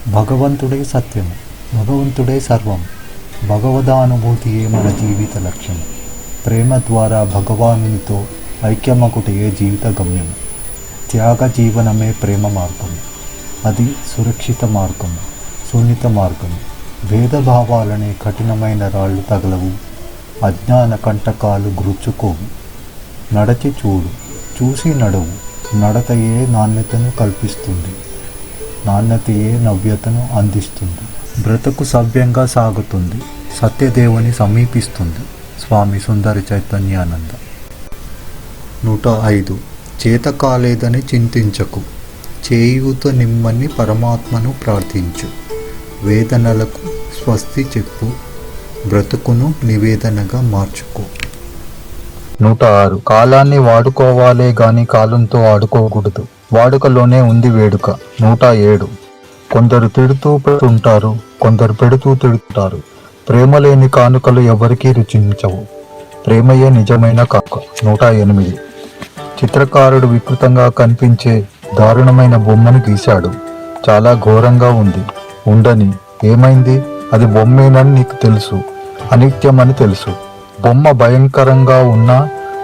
భగవంతుడే సత్యము, భగవంతుడే సర్వం, భగవదానుభూతియే మన జీవిత లక్ష్యం. ప్రేమ ద్వారా భగవానునితో ఐక్యమకుటయే జీవిత గమ్యము. త్యాగ జీవనమే ప్రేమ మార్గము. అది సురక్షిత మార్గము, సున్నిత మార్గము. భేదభావాలనే కఠినమైన రాళ్ళు తగలవు, అజ్ఞాన కంటకాలు గురుచుకోవు. నడచి చూడు, చూసి నడవు. నడతయే నాణ్యతను కల్పిస్తుంది, నాణ్యతయే నవ్యతను అందిస్తుంది. బ్రతుకు సవ్యంగా సాగుతుంది, సత్యదేవుని సమీపిస్తుంది. స్వామి సుందరి చైతన్యానంద. 105. చేత కాలేదని చింతించకు, చేయూత నిమ్మని పరమాత్మను ప్రార్థించు. వేదనలకు స్వస్తి చెప్పు, బ్రతుకును నివేదనగా మార్చుకో. 106. కాలాన్ని వాడుకోవాలే గాని కాలంతో ఆడుకోకూడదు, వాడుకలోనే ఉంది వేడుక. 107. కొందరు తిడుతూ పెడుతుంటారు, కొందరు పెడుతూ తిడుతుంటారు. ప్రేమ లేని కానుకలు ఎవరికీ రుచించవు, ప్రేమయే నిజమైన కానుక. 108. చిత్రకారుడు వికృతంగా కనిపించే దారుణమైన బొమ్మను గీశాడు. చాలా ఘోరంగా ఉంది. ఉండని, ఏమైంది? అది బొమ్మేనని నీకు తెలుసు, అనిత్యమని తెలుసు. బొమ్మ భయంకరంగా ఉన్న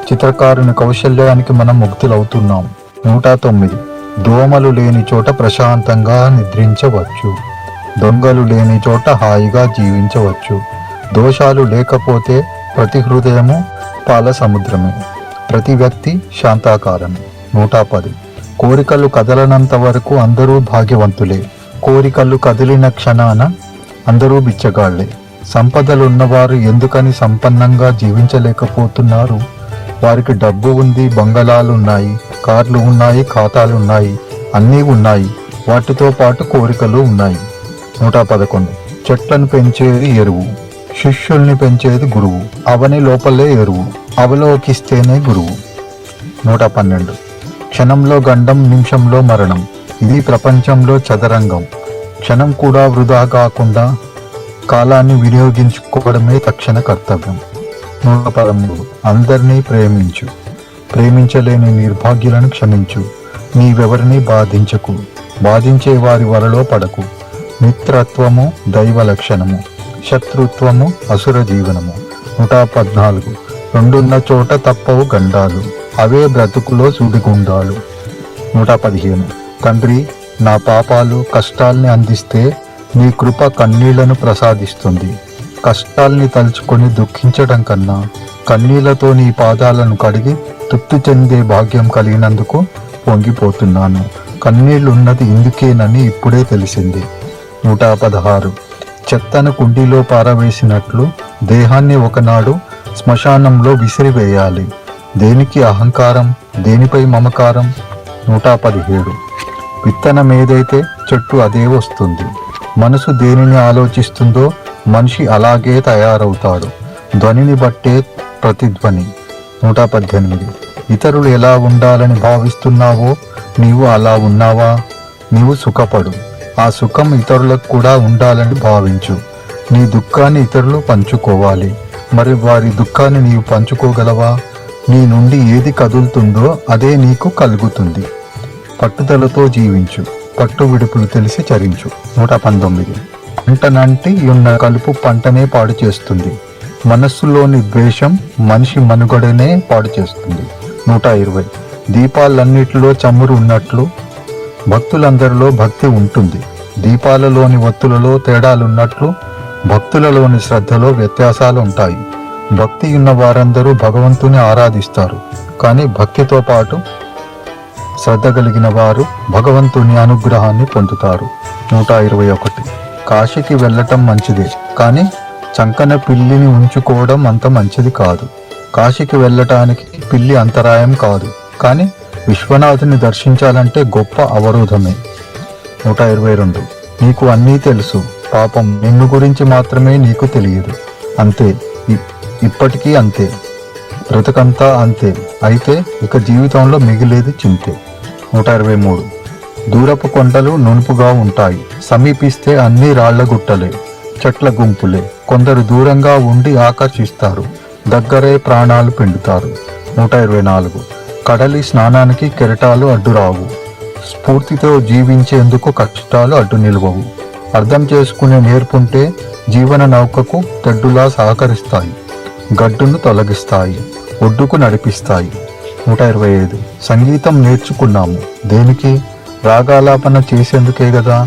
చిత్రకారుని కౌశల్యానికి మనం ముక్తులవుతున్నాం. 109. దోమలు లేని చోట ప్రశాంతంగా నిద్రించవచ్చు, దొంగలు లేని చోట హాయిగా జీవించవచ్చు. దోషాలు లేకపోతే ప్రతి హృదయము పాల సముద్రమే, ప్రతి వ్యక్తి శాంతాకారమే. 110. కోరికలు కదలనంత వరకు అందరూ భాగ్యవంతులే, కోరికలు కదిలిన క్షణాన అందరూ బిచ్చగాళ్లే. సంపదలున్నవారు ఎందుకని సంపన్నంగా జీవించలేకపోతున్నారు? వారికి డబ్బు ఉంది, బంగళాలు ఉన్నాయి, కార్లు ఉన్నాయి, ఖాతాలున్నాయి, అన్నీ ఉన్నాయి. వాటితో పాటు కోరికలు ఉన్నాయి. 111. చెట్లను పెంచేది ఎరువు, శిష్యుల్ని పెంచేది గురువు. అవని లోపలే ఎరువు, అవలోకిస్తేనే గురువు. 112. క్షణంలో గండం, నిమిషంలో మరణం. ఇది ప్రపంచంలో చదరంగం. క్షణం కూడా వృధా కాకుండా కాలాన్ని వినియోగించుకోవడమే తక్షణ కర్తవ్యం. 113. అందరినీ ప్రేమించు, ప్రేమించలేని నిర్భాగ్యులను క్షమించు. నీవెవరిని బాధించకు, బాధించే వారి వలలో పడకు. మిత్రత్వము దైవ లక్షణము, శత్రుత్వము అసుర జీవనము. 114. రెండున్న చోట తప్పవు గండాలు, అవే బ్రతుకులో సుడిగుండాలు. 115. తండ్రి, నా పాపాలు కష్టాల్ని అందిస్తే నీ కృప కన్నీళ్లను ప్రసాదిస్తుంది. కష్టాల్ని తలుచుకొని దుఃఖించడం కన్నా కన్నీళ్లతో నీ పాదాలను కడిగి తృప్తి చెందే భాగ్యం కలిగినందుకు పొంగిపోతున్నాను. కన్నీళ్లున్నది ఇందుకేనని ఇప్పుడే తెలిసింది. 116. చెత్తను కుండీలో పారవేసినట్లు దేహాన్ని ఒకనాడు శ్మశానంలో విసిరివేయాలి. దేనికి అహంకారం, దేనిపై మమకారం? 117. విత్తనం ఏదైతే చెట్టు అదే వస్తుంది. మనసు దేనిని ఆలోచిస్తుందో మనిషి అలాగే తయారవుతాడు. ధ్వనిని బట్టే ప్రతిధ్వని. 118. ఇతరులు ఎలా ఉండాలని భావిస్తున్నావో నీవు అలా ఉన్నావా? నీవు సుఖపడు, ఆ సుఖం ఇతరులకు కూడా ఉండాలని భావించు. నీ దుఃఖాన్ని ఇతరులు పంచుకోవాలి, మరి వారి దుఃఖాన్ని నీవు పంచుకోగలవా? నీ నుండి ఏది కదులుతుందో అదే నీకు కలుగుతుంది. పట్టుదలతో జీవించు, పట్టు విడుపులు తెలిసి చరించు. 119. పంటనంటి ఉన్న కలుపు పంటనే పాడు చేస్తుంది, మనస్సులోని ద్వేషం మనిషి మనుగడనే పాడు చేస్తుంది. 120. దీపాలన్నిటిలో చమురు ఉన్నట్లు భక్తులందరిలో భక్తి ఉంటుంది. దీపాలలోని ఒత్తులలో తేడాలున్నట్లు భక్తులలోని శ్రద్ధలో వ్యత్యాసాలు ఉంటాయి. భక్తి ఉన్న వారందరూ భగవంతుని ఆరాధిస్తారు, కానీ భక్తితో పాటు శ్రద్ధ కలిగిన వారు భగవంతుని అనుగ్రహాన్ని పొందుతారు. 121. కాశీకి వెళ్ళటం మంచిదే, కానీ చంకన పిల్లిని ఉంచుకోవడం అంత మంచిది కాదు. కాశీకి వెళ్ళటానికి పిల్లి అంతరాయం కాదు, కానీ విశ్వనాథుని దర్శించాలంటే గొప్ప అవరోధమే. 122. నీకు అన్నీ తెలుసు, పాపం నిన్ను గురించి మాత్రమే నీకు తెలియదు. అంతే, ఇప్పటికీ అంతే, బ్రతుకంతా అంతే. అయితే ఇక జీవితంలో మిగిలేది చింతే. 123. దూరపు కొండలు నునుపుగా ఉంటాయి, సమీపిస్తే అన్ని రాళ్ల గుట్టలే, చెట్ల గుంపులే. కొందరు దూరంగా ఉండి ఆకర్షిస్తారు, దగ్గరే ప్రాణాలు పిండుతారు. 124. కడలి స్నానానికి కెరటాలు అడ్డురావు, స్ఫూర్తితో జీవించేందుకు కష్టాలు అడ్డు నిలవవు. అర్థం చేసుకునే నేర్పుంటే జీవన నౌకకు తెడ్డులా సహకరిస్తాయి, గడ్డును తొలగిస్తాయి, ఒడ్డుకు నడిపిస్తాయి. 125. సంగీతం నేర్చుకున్నాము దేనికి? రాగాలాపన చేసేందుకే కదా,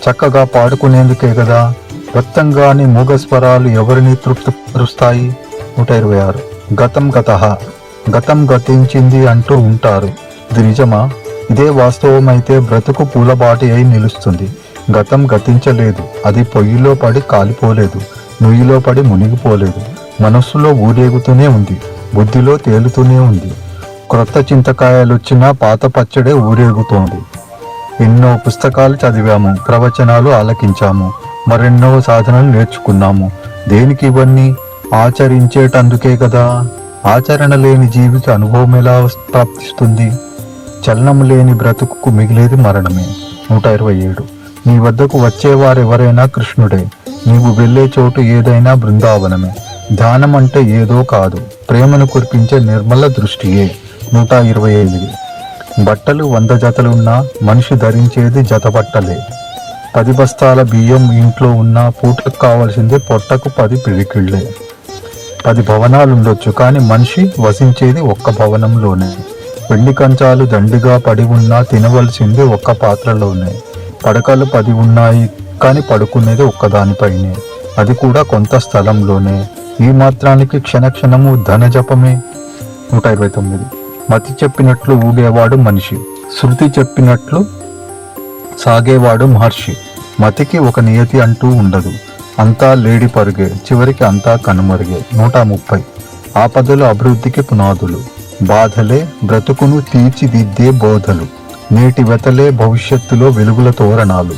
చక్కగా పాడుకునేందుకే కదా. వ్యక్తంగాని మూగస్వరాలు ఎవరిని తృప్తిపరుస్తాయి? 126. గతం గతః, గతం గతించింది అంటూ ఉంటారు. ఇది నిజమా? ఇదే వాస్తవమైతే బ్రతుకు పూలబాటి అయి నిలుస్తుంది. గతం గతించలేదు, అది పొయ్యిలో పడి కాలిపోలేదు, నుయ్యిలో పడి మునిగిపోలేదు. మనస్సులో ఊరేగుతూనే ఉంది, బుద్ధిలో తేలుతూనే ఉంది. క్రొత్త చింతకాయలొచ్చినా పాత పచ్చడే ఊరేగుతోంది. ఎన్నో పుస్తకాలు చదివాము, ప్రవచనాలు ఆలకించాము, మరెన్నో సాధనలు నేర్చుకున్నాము. దేనికి ఇవన్నీ? ఆచరించేటందుకే కదా. ఆచరణ లేని జీవికి అనుభవం ఎలా ప్రాప్తిస్తుంది? చలనం లేని బ్రతుకు మిగిలేది మరణమే. 127. నీ వద్దకు వచ్చేవారెవరైనా కృష్ణుడే, నీవు వెళ్ళే చోటు ఏదైనా బృందావనమే. ధ్యానం అంటే ఏదో కాదు, ప్రేమను కురిపించే నిర్మల దృష్టియే. 128. బట్టలు 100 జతలున్నా మనిషి ధరించేది జత బట్టలే. 10 బస్తాల బియ్యం ఇంట్లో ఉన్నా పూటకు కావలసిందే పొట్టకు 10 పిడికిళ్లే. 10 భవనాలుండొచ్చు, కానీ మనిషి వసించేది ఒక్క భవనంలోనే. వెండి కంచాలు దండిగా పడి ఉన్నా తినవలసింది ఒక్క పాత్రలోనే. పడకలు 10 ఉన్నాయి, కానీ పడుకునేది ఒక్కదానిపైనే, అది కూడా కొంత స్థలంలోనే. ఈ మాత్రానికి క్షణక్షణము ధన జపమే. 129. మతి చెప్పినట్లు ఊగేవాడు మనిషి, శృతి చెప్పినట్లు సాగేవాడు మహర్షి. మతికి ఒక నియతి అంటూ ఉండదు, అంతా లేడి పరుగే, చివరికి అంతా కనుమరుగే. 130. ఆపదలు అభివృద్ధికి పునాదులు, బాధలే బ్రతుకును తీర్చిదిద్దే బోధలు, నేటి వెతలే భవిష్యత్తులో వెలుగుల తోరణాలు.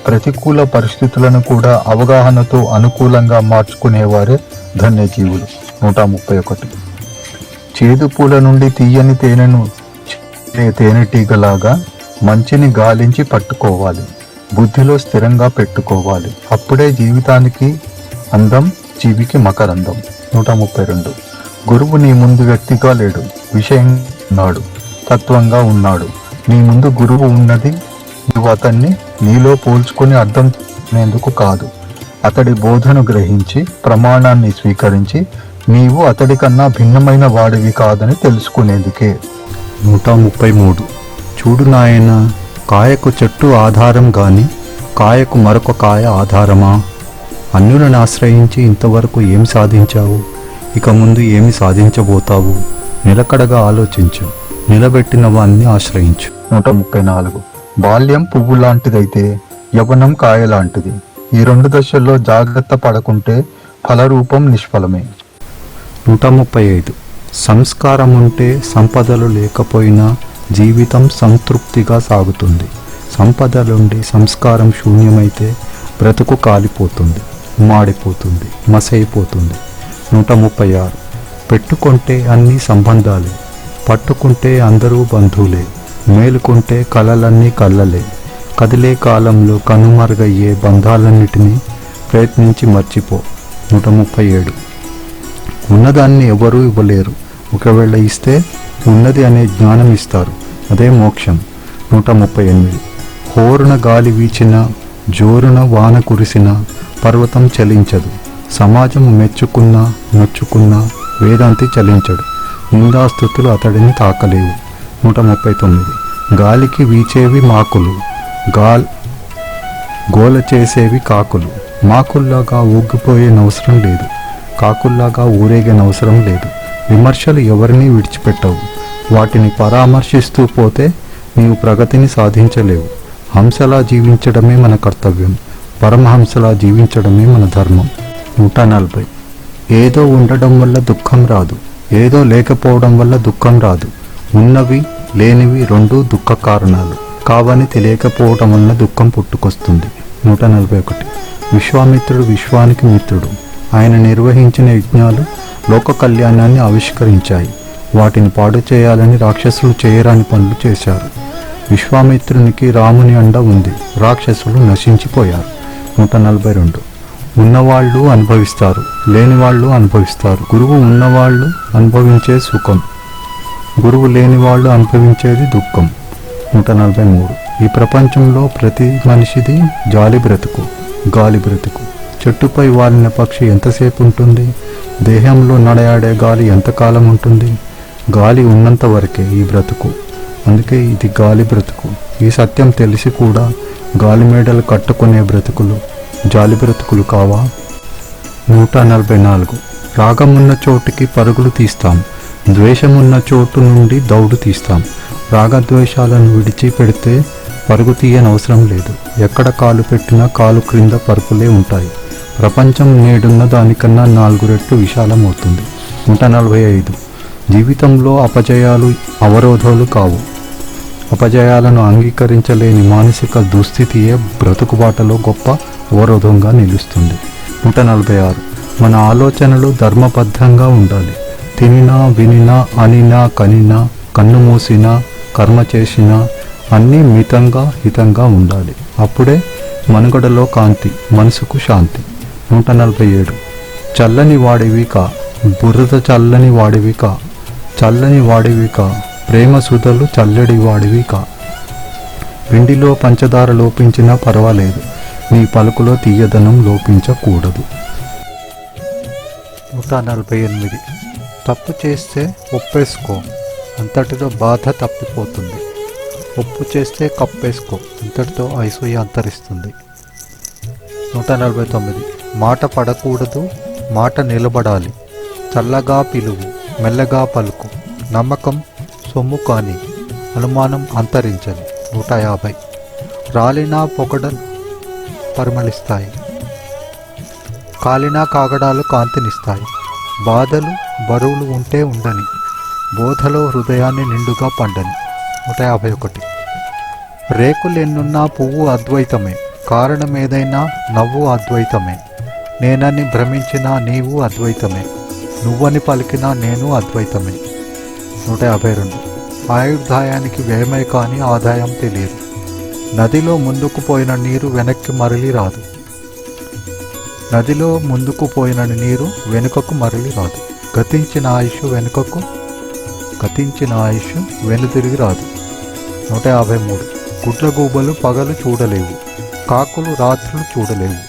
ప్రతికూల పరిస్థితులను కూడా అవగాహనతో అనుకూలంగా మార్చుకునేవారే ధన్యజీవులు. 131. చేదు పూల నుండి తీయని తేనెను తేనెటీగలాగా మంచిని గాలించి పట్టుకోవాలి, బుద్ధిలో స్థిరంగా పెట్టుకోవాలి. అప్పుడే జీవితానికి అందం, జీవికి మకరందం. 132. గురువు నీ ముందు వ్యక్తిగా లేడు, విషయం ఉన్నాడు, తత్వంగా ఉన్నాడు. నీ ముందు గురువు ఉన్నది, నువ్వు అతన్ని నీలో పోల్చుకొని అర్థం చేసుకునేందుకు కాదు, అతడి బోధను గ్రహించి ప్రమాణాన్ని స్వీకరించి నీవు అతడి కన్నా భిన్నమైన వాడివి కాదని తెలుసుకునేందుకే. 133. చూడు నాయన, కాయకు చెట్టు ఆధారం గాని కాయకు మరొక కాయ ఆధారమా? అన్యులను ఆశ్రయించి ఇంతవరకు ఏం సాధించావు? ఇక ముందు ఏమి సాధించబోతావు? నిలకడగా ఆలోచించు, నిలబెట్టిన వాన్ని ఆశ్రయించు. 134. బాల్యం పువ్వు లాంటిదైతే యవ్వనం కాయ లాంటిది. ఈ 2 దశల్లో జాగ్రత్త పడకుంటే ఫలరూపం నిష్ఫలమే. 135. సంస్కారం ఉంటే సంపదలు లేకపోయినా జీవితం సంతృప్తిగా సాగుతుంది. సంపదలుండి సంస్కారం శూన్యమైతే బ్రతుకు కాలిపోతుంది, మాడిపోతుంది, మసైపోతుంది. 136. పెట్టుకుంటే అన్ని సంబంధాలే, పట్టుకుంటే అందరూ బంధువులే, మేలుకుంటే కలలన్నీ కళ్ళలే. కదిలే కాలంలో కనుమరుగయ్యే బంధాలన్నిటినీ ప్రయత్నించి మర్చిపో. 137. ఉన్నదాన్ని ఎవరూ ఇవ్వలేరు, ఒకవేళ ఇస్తే ఉన్నది అనే జ్ఞానం ఇస్తారు, అదే మోక్షం. 138. హోరున గాలి వీచిన, జోరున వాన కురిసిన పర్వతం చలించదు. సమాజం మెచ్చుకున్నా నొచ్చుకున్నా వేదాంతి చలించడు. నిందాస్తుతులు అతడిని తాకలేవు. 139. గాలికి వీచేవి మాకులు, గోల చేసేవి కాకులు. మాకుల్లాగా ఊగిపోయేనవసరం లేదు, కాకుల్లాగా ఊరేగనవసరం లేదు. విమర్శలు ఎవరినీ విడిచిపెట్టవు, వాటిని పరామర్శిస్తూ పోతే నీవు ప్రగతిని సాధించలేవు. హంసలా జీవించడమే మన కర్తవ్యం, పరమహంసలా జీవించడమే మన ధర్మం. 140. ఏదో ఉండడం వల్ల దుఃఖం రాదు, ఏదో లేకపోవడం వల్ల దుఃఖం రాదు. ఉన్నవి లేనివి 2 దుఃఖ కారణాలు కావని తెలియకపోవడం వల్ల దుఃఖం పుట్టుకొస్తుంది. 141. విశ్వామిత్రుడు విశ్వానికి మిత్రుడు. ఆయన నిర్వహించిన యజ్ఞాలు లోక కళ్యాణాన్ని ఆవిష్కరించాయి. వాటిని పాడు చేయాలని రాక్షసులు చేయరాని పనులు చేశారు. విశ్వామిత్రునికి రాముని అండ ఉంది, రాక్షసులు నశించిపోయారు. 142. ఉన్నవాళ్ళు అనుభవిస్తారు, లేనివాళ్ళు అనుభవిస్తారు. గురువు ఉన్నవాళ్ళు అనుభవించే సుఖం, గురువు లేని వాళ్ళు అనుభవించేది దుఃఖం. 143. ఈ ప్రపంచంలో ప్రతి మనిషిది జాలి బ్రతుకు. గాలి బ్రతుకు. చెట్టుపై వాలిన పక్షి ఎంతసేపు ఉంటుంది? దేహంలో నడయాడే గాలి ఎంతకాలం ఉంటుంది? గాలి ఉన్నంత వరకే ఈ బ్రతుకు. అందుకే ఇది గాలి బ్రతుకు. ఈ సత్యం తెలిసి కూడా గాలి మేడలు కట్టుకునే బ్రతుకులు జాలి బ్రతుకులు కావా? 144. రాగమున్న చోటుకి పరుగులు తీస్తాం, ద్వేషమున్న చోటు నుండి దౌడు తీస్తాం. రాగద్వేషాలను విడిచిపెడితే పరుగు తీయనవసరం లేదు. ఎక్కడ కాలు పెట్టినా కాలు క్రింద పరుపులే ఉంటాయి. ప్రపంచం నేడున్న దానికన్నా 4 రెట్లు విశాలమవుతుంది. 145. జీవితంలో అపజయాలు అవరోధాలు కావు. అపజయాలను అంగీకరించలేని మానసిక దుస్థితియే బ్రతుకుబాటలో గొప్ప అవరోధంగా నిలుస్తుంది. 146. మన ఆలోచనలు ధర్మబద్ధంగా ఉండాలి. తినినా వినినా అనినా కనినా కన్ను మూసినా కర్మ చేసినా అన్నీ మితంగా హితంగా ఉండాలి. అప్పుడే మనుగడలో కాంతి, మనసుకు శాంతి. 147. చల్లని వాడివి కా, బురద చల్లని వాడివి కా, చల్లని వాడివి కా, ప్రేమ సుధలు చల్లడి వాడివి కా. పిండిలో పంచదార లోపించినా పర్వాలేదు, నీ పలుకులో తీయదనం లోపించకూడదు. 148. తప్పు చేస్తే ఒప్పేసుకో, అంతటితో బాధ తప్పిపోతుంది. ఒప్పు చేస్తే కప్పేసుకో, అంతటితో ఐసూయ అంతరిస్తుంది. 149. మాట పడకూడదు, మాట నిలబడాలి. చల్లగా పిలువు, మెల్లగా పలుకు. నమ్మకం సొమ్ము కాని, అనుమానం అంతరించని. 150. రాలినా పొగడలు పరిమళిస్తాయి, కాలినా కాగడాలు కాంతినిస్తాయి. బాధలు బరువులు ఉంటే ఉండని, బోధలో హృదయాన్ని నిండుగా పండని. 151. రేకులెన్నున్నా పువ్వు అద్వైతమే, కారణమేదైనా నవ్వు అద్వైతమే. నేనని భ్రమించినా నీవు అద్వైతమే, నువ్వని పలికినా నేను అద్వైతమే. 152. ఆయుర్దాయానికి వ్యయమే కానీ ఆదాయం తెలియదు. నదిలో ముందుకు పోయిన నీరు వెనక్కి మరలి రాదు. నదిలో ముందుకు పోయిన నీరు వెనుకకు మరలి రాదు. గతించిన ఆయుష్ వెనుతిరిగి రాదు. 153. గుడ్లగూబలు పగలు చూడలేవు, కాకులు రాత్రులు చూడలేవు.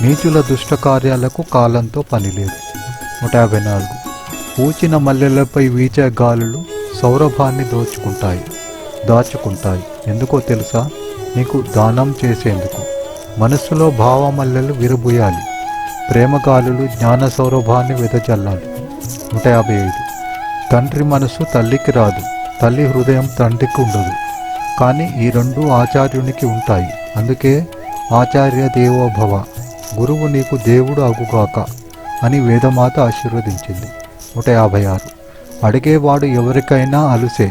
నీచుల దుష్ట కార్యాలకు కాలంతో పనిలేదు. 154. పూచిన మల్లెలపై వీచే గాలులు సౌరభాన్ని దాచుకుంటాయి. ఎందుకో తెలుసా? నీకు దానం చేసేందుకు. మనస్సులో భావమల్లెలు విరబూయాలి. ప్రేమగాలులు జ్ఞాన సౌరభాన్ని వెదజల్లాలి. 155. తండ్రి మనసు తల్లికి రాదు, తల్లి హృదయం తండ్రికి ఉండదు. కానీ ఈ రెండు ఆచార్యునికి ఉంటాయి. అందుకే ఆచార్య దేవోభవ, గురువు నీకు దేవుడు అగుగాక అని వేదమాత ఆశీర్వదించింది. 156. అడిగేవాడు ఎవరికైనా అలుసే,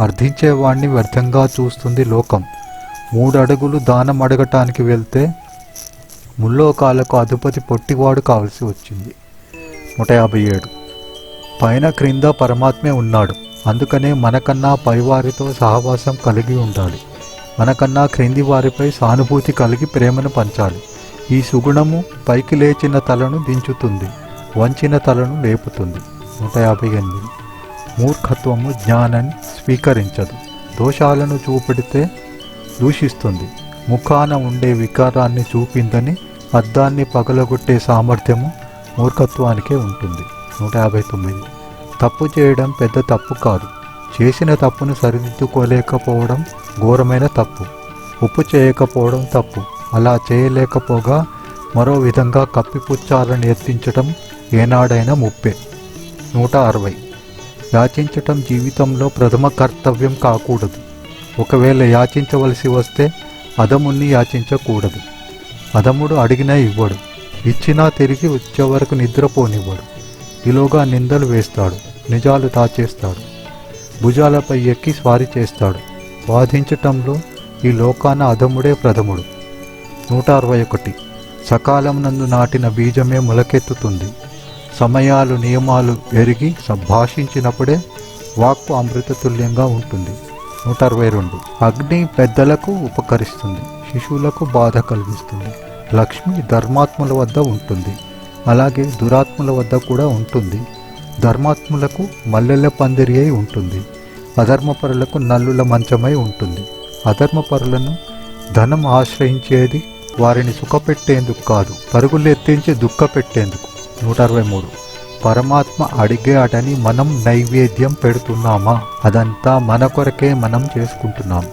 అర్థించేవాణ్ణి వ్యర్థంగా చూస్తుంది లోకం. 3 అడుగులు దానం అడగటానికి వెళ్తే ముల్లోకాలకు అధిపతి పొట్టివాడు కావలసి వచ్చింది. 157. పైన క్రింద పరమాత్మే ఉన్నాడు. అందుకనే మనకన్నా పైవారితో సహవాసం కలిగి ఉండాలి. మనకన్నా క్రింది వారిపై సానుభూతి కలిగి ప్రేమను పంచాలి. ఈ సుగుణము పైకి లేచిన తలను దించుతుంది, వంచిన తలను లేపుతుంది. 158. మూర్ఖత్వము జ్ఞానాన్ని స్వీకరించదు, దోషాలను చూపెడితే దూషిస్తుంది. ముఖాన ఉండే వికారాన్ని చూపిందని అద్దాన్ని పగలగొట్టే సామర్థ్యము మూర్ఖత్వానికే ఉంటుంది. 159. తప్పు చేయడం పెద్ద తప్పు కాదు, చేసిన తప్పును సరిదిద్దుకోలేకపోవడం ఘోరమైన తప్పు. ఉప్పు చేయకపోవడం తప్పు, అలా చేయలేకపోగా మరో విధంగా కప్పిపుచ్చాలని యత్నించటం ఏనాడైనా ముప్పే. 160. యాచించటం జీవితంలో ప్రథమ కర్తవ్యం కాకూడదు. ఒకవేళ యాచించవలసి వస్తే అధముణ్ణి యాచించకూడదు. అధముడు అడిగినా ఇవ్వడు, ఇచ్చినా తిరిగి వచ్చే వరకు నిద్రపోనివ్వడు. ఈలోగా నిందలు వేస్తాడు, నిజాలు దాచేస్తాడు, భుజాలపై ఎక్కి స్వారీ చేస్తాడు. బాధించటంలో ఈ లోకాన అధముడే ప్రథముడు. 161. సకాలం నందు నాటిన బీజమే మొలకెత్తుతుంది. సమయాలు నియమాలు ఎరిగి సంభాషించినప్పుడే వాక్కు అమృతతుల్యంగా ఉంటుంది. 162. అగ్ని పెద్దలకు ఉపకరిస్తుంది, శిశువులకు బాధ కలిగిస్తుంది. లక్ష్మి ధర్మాత్ముల వద్ద ఉంటుంది, అలాగే దురాత్ముల వద్ద కూడా ఉంటుంది. ధర్మాత్ములకు మల్లెల పందిరి అయి ఉంటుంది, అధర్మపరులకు నల్లుల మంచమై ఉంటుంది. అధర్మపరులను ధనం ఆశ్రయించేది వారిని సుఖపెట్టేందుకు కాదు, పరుగులెత్తించి దుఃఖపెట్టేందుకు. 163. పరమాత్మ అడిగాడని మనం నైవేద్యం పెడుతున్నామా? అదంతా మన కొరకే మనం చేసుకుంటున్నాం.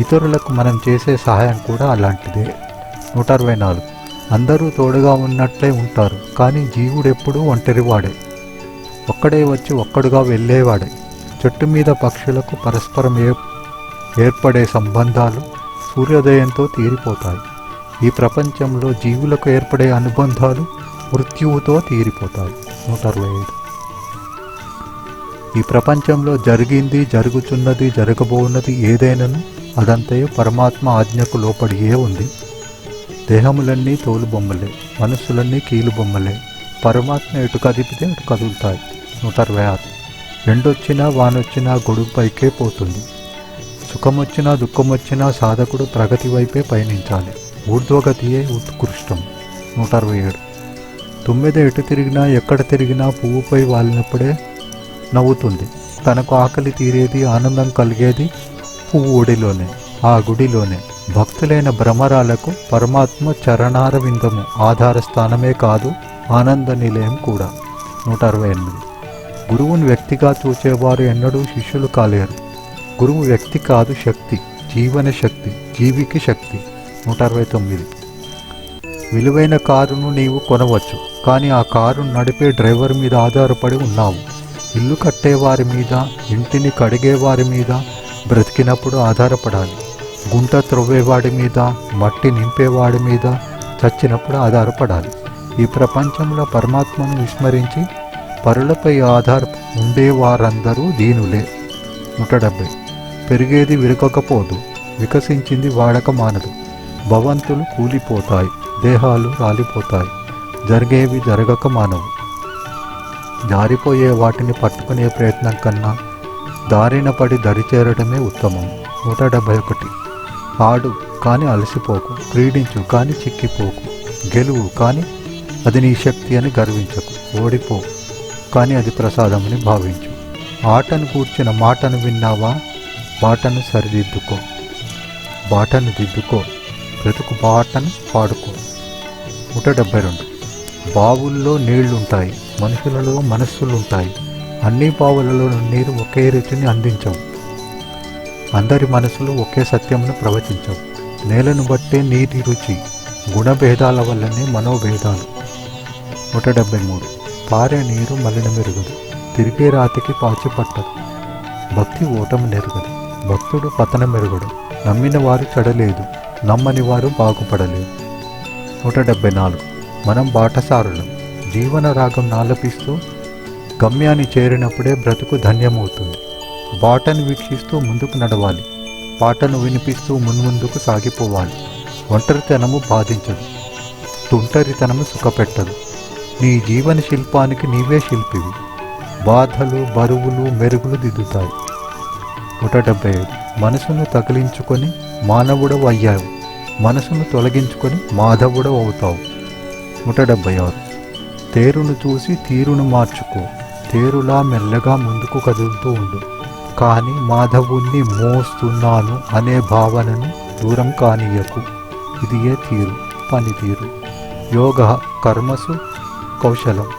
ఇతరులకు మనం చేసే సహాయం కూడా అలాంటిదే. 164. అందరూ తోడుగా ఉన్నట్లే ఉంటారు, కానీ జీవుడెప్పుడూ ఒంటరివాడే. ఒక్కడే వచ్చి ఒక్కడుగా వెళ్ళేవాడే. చెట్టు మీద పక్షులకు పరస్పరం ఏర్పడే సంబంధాలు సూర్యోదయంతో తీరిపోతాయి. ఈ ప్రపంచంలో జీవులకు ఏర్పడే అనుబంధాలు మృత్యువుతో తీరిపోతాయి. 165. ఈ ప్రపంచంలో జరిగింది, జరుగుతున్నది, జరగబోన్నది ఏదైనాను అదంతయు పరమాత్మ ఆజ్ఞకు లోపడియే ఉంది. దేహములన్నీ తోలుబొమ్మలే, మనస్సులన్నీ కీలుబొమ్మలే. పరమాత్మ ఎటు కదిపితే అటు కదులుతాయి. 166. ఎండొచ్చినా వానొచ్చినా గొడుగుపైకే పోతుంది. సుఖమొచ్చినా దుఃఖమొచ్చినా సాధకుడు ప్రగతి వైపే పయనించాలి. ఊర్ధ్వగతియే ఉత్కృష్టం. 167. తుమ్మెద ఎటు తిరిగినా ఎక్కడ తిరిగినా పువ్వుపై వాలినప్పుడే నవ్వుతుంది. తనకు ఆకలి తీరేది, ఆనందం కలిగేది పువ్వు ఒడిలోనే, ఆ గుడిలోనే. భక్తులైన భ్రమరాలకు పరమాత్మ చరణారవిందము ఆధార స్థానమే కాదు, ఆనంద నిలయం కూడా. 168. గురువుని వ్యక్తిగా చూచేవారు ఎన్నడూ శిష్యులు కాలేరు. గురువు వ్యక్తి కాదు, శక్తి, జీవన శక్తి, జీవికి శక్తి. 169. విలువైన కారును నీవు కొనవచ్చు, కానీ ఆ కారును నడిపే డ్రైవర్ మీద ఆధారపడి ఉన్నావు. ఇల్లు కట్టేవారి మీద, ఇంటిని కడిగేవారి మీద బ్రతికినప్పుడు ఆధారపడాలి. గుంట త్రవ్వేవాడి మీద, మట్టి నింపేవాడి మీద చచ్చినప్పుడు ఆధారపడాలి. ఈ ప్రపంచంలో పరమాత్మను విస్మరించి పరులపై ఉండేవారందరూ దీనులే. 170. పెరిగేది విరగకపోదు, వికసించింది వాడక మానదు. భవంతులు కూలిపోతాయి, దేహాలు రాలిపోతాయి, జరిగేవి జరగక మానవు. జారిపోయే వాటిని పట్టుకునే ప్రయత్నం కన్నా దారిన పడి దరిచేరడమే ఉత్తమం. 171. ఆడు కానీ అలసిపోకు, క్రీడించు కానీ చిక్కిపోకు, గెలువు కానీ అది నీ శక్తి అని గర్వించకు, ఓడిపో కానీ అది ప్రసాదమని భావించు. ఆటను కూర్చిన మాటను విన్నావా? బాటను సరిదిద్దుకో, బాటను దిద్దుకో, బ్రతుకు బాటను పాడుకో. 172. బావుల్లో నీళ్లుంటాయి, మనుషులలో మనస్సులుంటాయి. అన్ని బావులలో నీరు ఒకే రుచిని అందించవు. అందరి మనసులు ఒకే సత్యమును ప్రవచించవు. నేలను బట్టే నీటి రుచి, గుణభేదాల వల్లనే మనోభేదాలు. 173. పారే నీరు మలిన మెరుగదు, తిరిగే రాతికి పాచి పట్టదు. భక్తి ఓటమి నెరగదు, భక్తుడు పతన మెరుగడు. నమ్మిన వారు చెడలేదు, నమ్మని వారు బాగుపడలేదు. 174. మనం బాటసారులం. జీవన రాగం నాలపిస్తూ గమ్యాన్ని చేరినప్పుడే బ్రతుకు ధన్యమవుతుంది. బాటను వీక్షిస్తూ ముందుకు నడవాలి, పాటను వినిపిస్తూ మున్ముందుకు సాగిపోవాలి. ఒంటరితనము బాధించదు, తుంటరితనము సుఖపెట్టదు. నీ జీవన శిల్పానికి నీవే శిల్పివి. బాధలు, బరువులు, మెరుగులు దిద్దుతాయి. 175. మనసును తగిలించుకొని మానవుడవు అయ్యావు, మనసును తొలగించుకొని మాధవుడవు అవుతావు. 176. తేరును చూసి తీరును మార్చుకో, తేరులా మెల్లగా ముందుకు కదులుతూ ఉండు. కానీ మాధవుణ్ణి మోస్తున్నాను అనే భావనను దూరం కానీయకు. ఇది ఏ తీరు, పనితీరు. యోగ కర్మసు కౌశలం.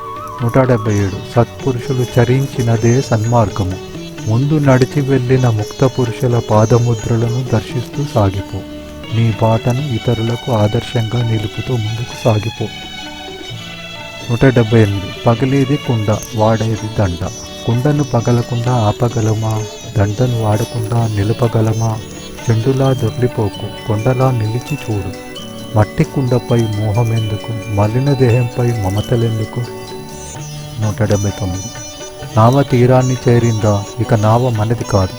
177. సత్పురుషులు చరించినదే సన్మార్గము. ముందు నడిచి వెళ్ళిన ముక్త పురుషుల పాదముద్రలను దర్శిస్తూ సాగిపో. నీ బాటను ఇతరులకు ఆదర్శంగా నిలుపుతూ ముందుకు సాగిపో. 178. పగిలేది కుండ, వాడేది దండ. కుండను పగలకుండా ఆపగలమా? దండను వాడకుండా నిలపగలమా? చెండులా దొర్లిపోకు, కొండలా నిలిచి చూడు. మట్టి కుండపై మోహమెందుకు, మలిన దేహంపై మమతలెందుకు? 179. నావ తీరాన్ని చేరిందా? ఇక నావ మనది కాదు,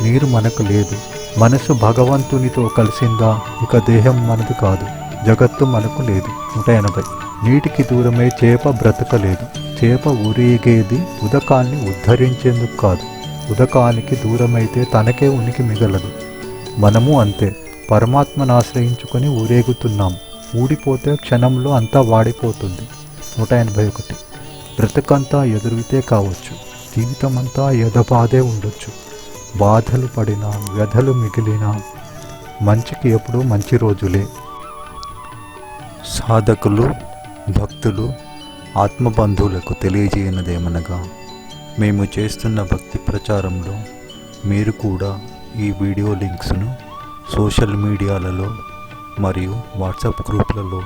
నీరు మనకు లేదు. మనసు భగవంతునితో కలిసిందా? ఇక దేహం మనది కాదు, జగత్తు మనకు లేదు. 180. నీటికి దూరమై చేప బ్రతకలేదు. చేప ఊరేగేది ఉదకాన్ని ఉద్ధరించేందుకు కాదు, ఉదకానికి దూరమైతే తనకే ఉనికి మిగలదు. మనము అంతే, పరమాత్మను ఆశ్రయించుకొని ఊరేగుతున్నాం. ఊడిపోతే క్షణంలో అంతా వాడిపోతుంది. 181. బ్రతకంతా ఎదురుగితే కావచ్చు, జీవితమంతా ఎదబాధే ఉండొచ్చు. బాధలు పడినా, వ్యధలు మిగిలినా మంచికి ఎప్పుడూ మంచి రోజులే. సాధకులు భక్తులు ఆత్మబంధువులకు తెలియజేయనదేమనగా మేము చేస్తున్న భక్తి ప్రచారంలో మీరు కూడా ఈ వీడియో లింక్స్ను సోషల్ మీడియాలలో మరియు వాట్సాప్ గ్రూపులలో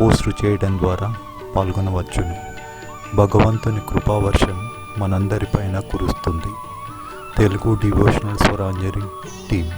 పోస్టు చేయడం ద్వారా పాల్గొనవచ్చును. భగవంతుని కృపావర్షం మనందరిపైన కురుస్తుంది. Telugu devotional Swaranjali team.